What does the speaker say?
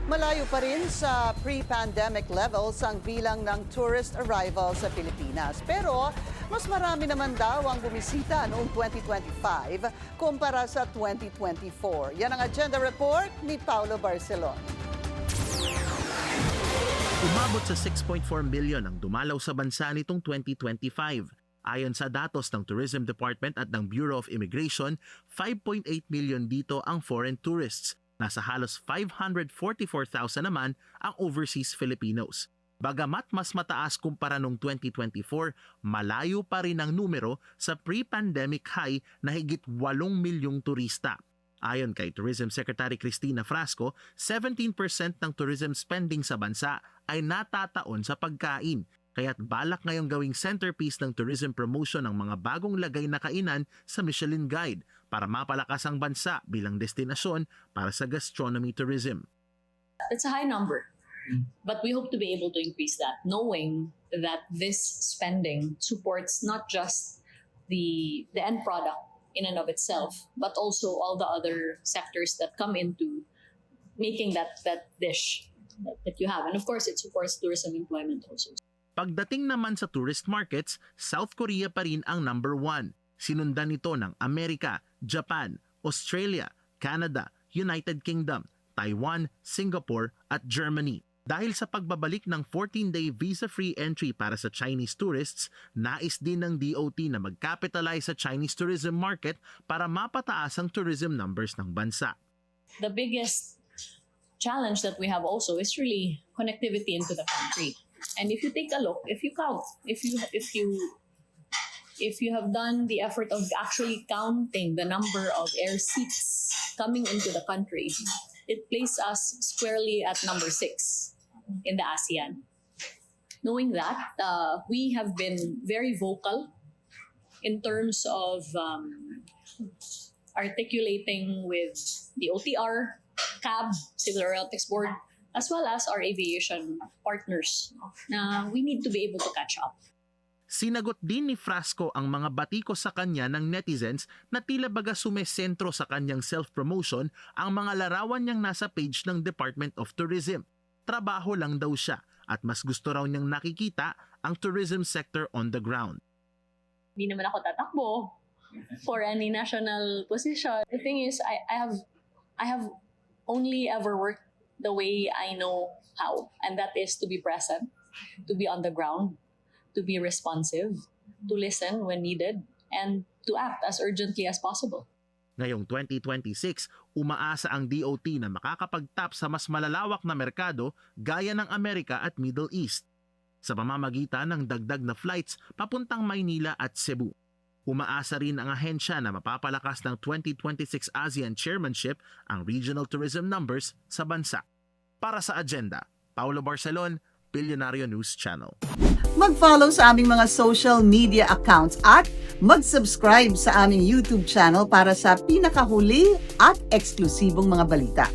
Malayo pa rin sa pre-pandemic levels ang bilang ng tourist arrivals sa Pilipinas. Pero mas marami naman daw ang bumisita noong 2025 kumpara sa 2024. Yan ang agenda report ni Paulo Barcelon. Umabot sa 6.4 million ang dumalaw sa bansa nitong 2025. Ayon sa datos ng Tourism Department at ng Bureau of Immigration, 5.8 million dito ang foreign tourists. Nasa halos 544,000 naman ang overseas Filipinos. Bagamat mas mataas kumpara noong 2024, malayo pa rin ang numero sa pre-pandemic high na higit 8 milyong turista. Ayon kay Tourism Secretary Cristina Frasco, 17% ng tourism spending sa bansa ay natataon sa pagkain. Kaya't balak ngayong gawing centerpiece ng tourism promotion ang mga bagong lagay na kainan sa Michelin Guide para mapalakas ang bansa bilang destinasyon para sa gastronomy tourism. It's a high number, but we hope to be able to increase that, knowing that this spending supports not just the end product in and of itself, but also all the other sectors that come into making that dish that you have. And of course, it supports tourism employment also. Pagdating naman sa tourist markets, South Korea pa rin ang number 1. Sinundan nito ng Amerika, Japan, Australia, Canada, United Kingdom, Taiwan, Singapore at Germany. Dahil sa pagbabalik ng 14-day visa-free entry para sa Chinese tourists, nais din ng DOT na mag-capitalize sa Chinese tourism market para mapataas ang tourism numbers ng bansa. The biggest challenge that we have also is really connectivity into the country. And if you take a look, if you count, if you have done the effort of actually counting the number of air seats coming into the country, it places us squarely at number 6 in the ASEAN. Knowing that, we have been very vocal in terms of articulating with the OTR, CAB, Civil Aeronautics Board, as well as our aviation partners na we need to be able to catch up. Sinagot din ni Frasco ang mga batiko sa kanya ng netizens na tila baga sumesentro sa kanyang self-promotion ang mga larawan niyang nasa page ng Department of Tourism. Trabaho lang daw siya at mas gusto raw niyang nakikita ang tourism sector on the ground. Hindi naman ako tatakbo for any national position. The thing is, I have only ever worked the way I know how, and that is to be present, to be on the ground, to be responsive, to listen when needed, and to act as urgently as possible. Ngayong 2026, umaasa ang DOT na makakapagtap sa mas malalawak na merkado gaya ng Amerika at Middle East sa pamamagitan ng dagdag na flights papuntang Maynila at Cebu. Umaasa rin ang ahensya na mapapalakas ng 2026 ASEAN Chairmanship ang regional tourism numbers sa bansa. Para sa Agenda, Paulo Barcelon, Billionario News Channel. Mag-follow sa aming mga social media accounts at mag-subscribe sa aming YouTube channel para sa pinakahuli at eksklusibong mga balita.